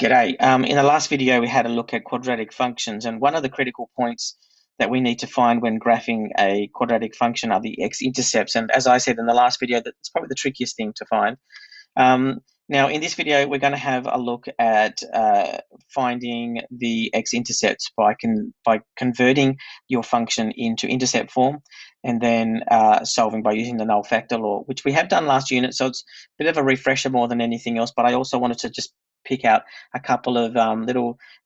G'day. In the last video, we had a look at quadratic functions, and one of the critical points that we need to find when graphing a quadratic function are the x-intercepts. And as I said in the last video, that's probably the trickiest thing to find. Now, in this video, we're going to have a look at finding the x-intercepts by converting your function into intercept form, and then solving by using the null factor law, which we have done last unit. So it's a bit of a refresher more than anything else, but I also wanted to just pick out a couple of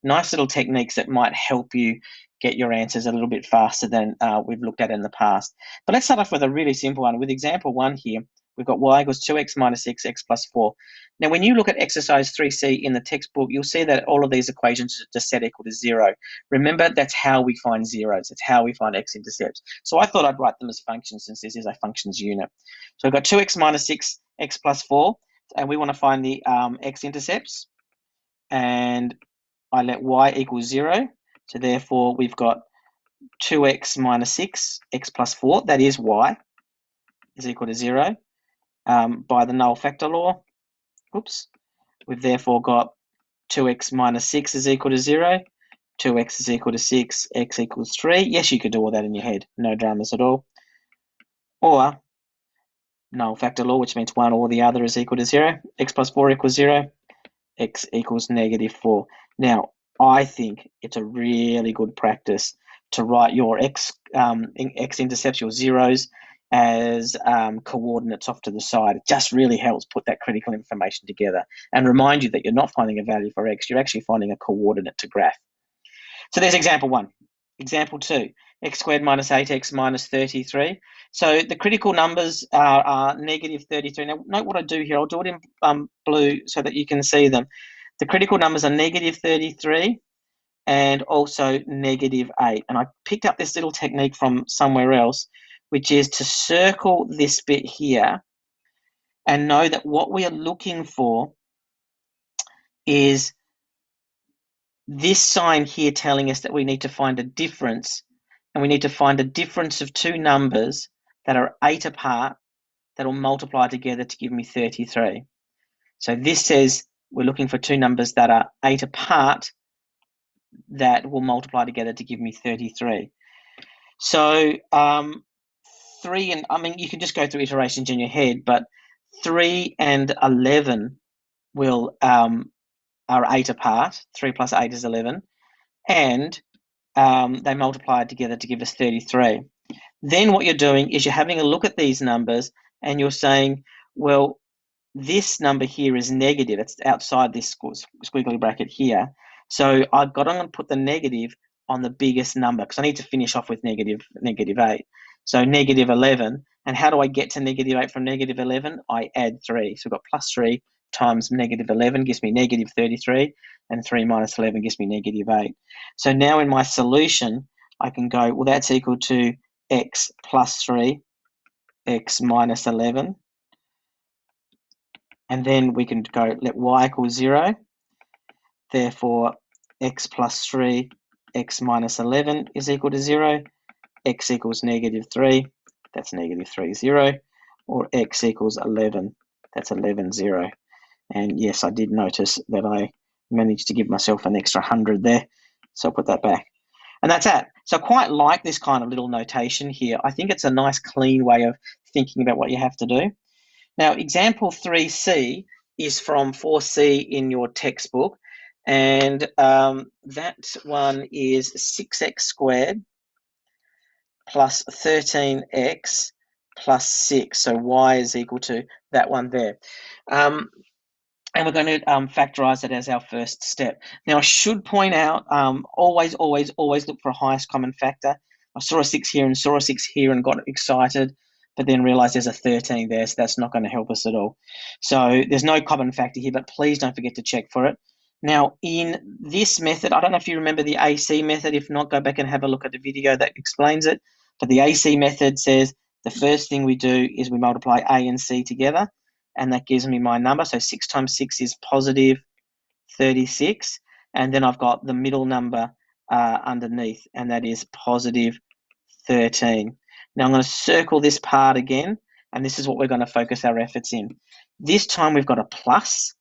nice little techniques that might help you get your answers a little bit faster than we've looked at in the past. But let's start off with a really simple one. With example 1 here, we've got y equals 2x minus 6, x plus 4. Now, when you look at exercise 3C in the textbook, you'll see that all of these equations are just set equal to 0. Remember, that's how we find zeros. It's how we find x-intercepts. So I thought I'd write them as functions since this is a functions unit. So we've got 2x minus 6, x plus 4, and we want to find the x-intercepts. And I let y equal 0. So therefore, we've got 2x minus 6, x plus 4, that is y, is equal to 0. By the null factor law, we've therefore got 2x minus 6 is equal to 0, 2x is equal to 6, x equals 3. Yes, you could do all that in your head, no dramas at all. Or null factor law, which means one or the other is equal to 0, x plus 4 equals 0, x equals negative 4. Now, I think it's a really good practice to write your x-intercepts, your zeros, as coordinates off to the side. It just really helps put that critical information together and remind you that you're not finding a value for x, you're actually finding a coordinate to graph. So there's example 1. Example 2, x squared minus 8x minus 33. So the critical numbers are negative 33. Now, note what I do here. I'll do it in blue so that you can see them. The critical numbers are negative 33 and also negative 8. And I picked up this little technique from somewhere else, which is to circle this bit here and know that what we are looking for is this sign here telling us that we need to find a difference, and we need to find a difference of two numbers that are 8 apart that will multiply together to give me 33. So this says we're looking for two numbers that are 8 apart that will multiply together to give me 33. So 3 and, I mean, you can just go through iterations in your head, but 3 and 11 will are 8 apart. 3 plus 8 is 11. And they multiply together to give us 33. Then what you're doing is you're having a look at these numbers and you're saying, well, this number here is negative. It's outside this squiggly bracket here. So I'm going to put the negative on the biggest number because I need to finish off with negative 8. So negative 11. And how do I get to negative 8 from negative 11? I add 3. So we've got plus 3 times negative 11 gives me negative 33, and 3 minus 11 gives me negative 8. So now in my solution, I can go, well, that's equal to x plus 3, x minus 11. And then we can go, let y equal 0. Therefore, x plus 3, x minus 11 is equal to 0. X equals negative 3, that's negative 3, 0. Or x equals 11, that's 11, 0. And yes, I did notice that I managed to give myself an extra 100 there. So I'll put that back. And that's that. So I quite like this kind of little notation here. I think it's a nice, clean way of thinking about what you have to do. Now, example 3C is from 4C in your textbook. And that one is 6x squared plus 13x plus 6. So y is equal to that one there. And we're going to factorize it as our first step. Now, I should point out, always look for a highest common factor. I saw a 6 here and saw a 6 here and got excited, but then realized there's a 13 there, so that's not going to help us at all. So there's no common factor here, but please don't forget to check for it. Now, in this method, I don't know if you remember the AC method. If not, go back and have a look at the video that explains it. But the AC method says the first thing we do is we multiply A and C together, and that gives me my number. So 6 times 6 is positive 36. And then I've got the middle number underneath, and that is positive 13. Now I'm going to circle this part again, and this is what we're going to focus our efforts in. This time we've got a plus.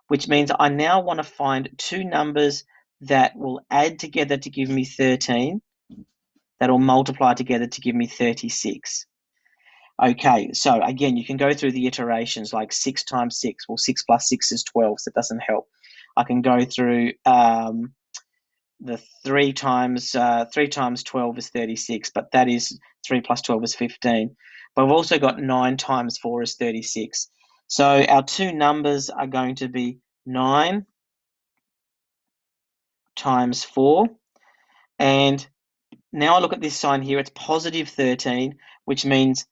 which means I now want to find two numbers that will add together to give me 13, that will multiply together to give me 36. Okay, so again, you can go through the iterations like 6 times 6. Well, 6 plus 6 is 12, so that doesn't help. I can go through the 3 times 12 is 36, but that is 3 plus 12 is 15. But we've also got 9 times 4 is 36. So our two numbers are going to be 9 times 4. And now I look at this sign here, it's positive 13, which means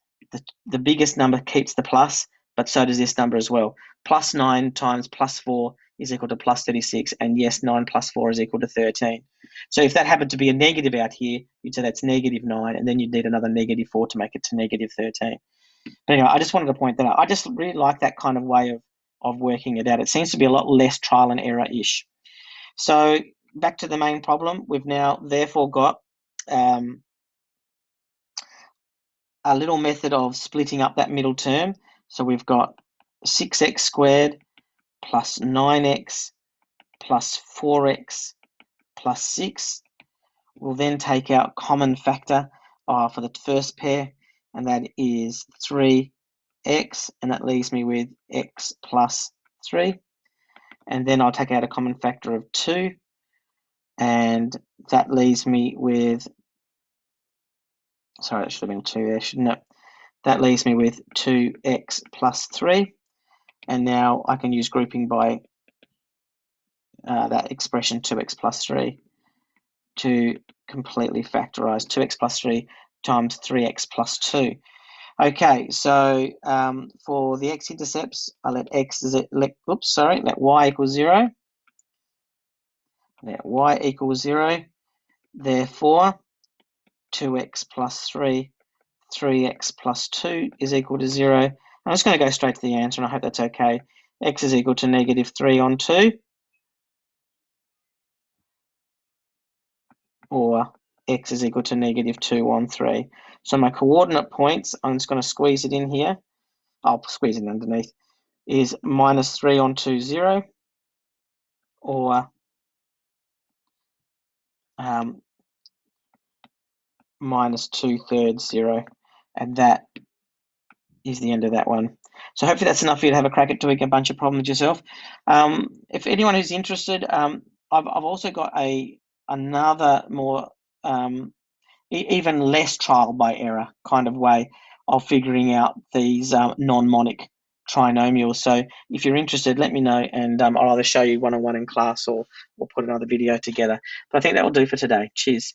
the biggest number keeps the plus, but so does this number as well. Plus 9 times plus 4 is equal to plus 36, and yes, 9 plus 4 is equal to 13. So if that happened to be a negative out here, you'd say that's negative 9, and then you'd need another negative 4 to make it to negative 13. But anyway, I just wanted to point that out. I just really like that kind of way of working it out. It seems to be a lot less trial and error-ish. So back to the main problem, we've now therefore got a little method of splitting up that middle term. So we've got 6x squared plus 9x plus 4x plus 6. We'll then take our common factor for the first pair, and that is 3x, and that leaves me with x plus 3. And then I'll take out a common factor of 2, and that leaves me with, sorry, that should have been 2 there, shouldn't it? That leaves me with 2x plus 3. And now I can use grouping by that expression 2x plus 3 to completely factorize 2x plus 3 times 3x plus 2. Okay, so for the x-intercepts, I let y equal 0. Let y equal 0. Therefore, 2x plus 3, 3x plus 2 is equal to 0. I'm just going to go straight to the answer, and I hope that's okay. X is equal to negative 3 on 2, or x is equal to negative 2 on 3. So my coordinate points, I'm just going to squeeze it in here. I'll squeeze it underneath, is minus 3 on 2, 0, or minus 2/3, 0. And that is the end of that one. So hopefully that's enough for you to have a crack at doing a bunch of problems yourself. If anyone who's interested, I've also got another more even less trial by error kind of way of figuring out these non-monic trinomials. So if you're interested, let me know, and I'll either show you one-on-one in class or we'll put another video together. But I think that will do for today. Cheers.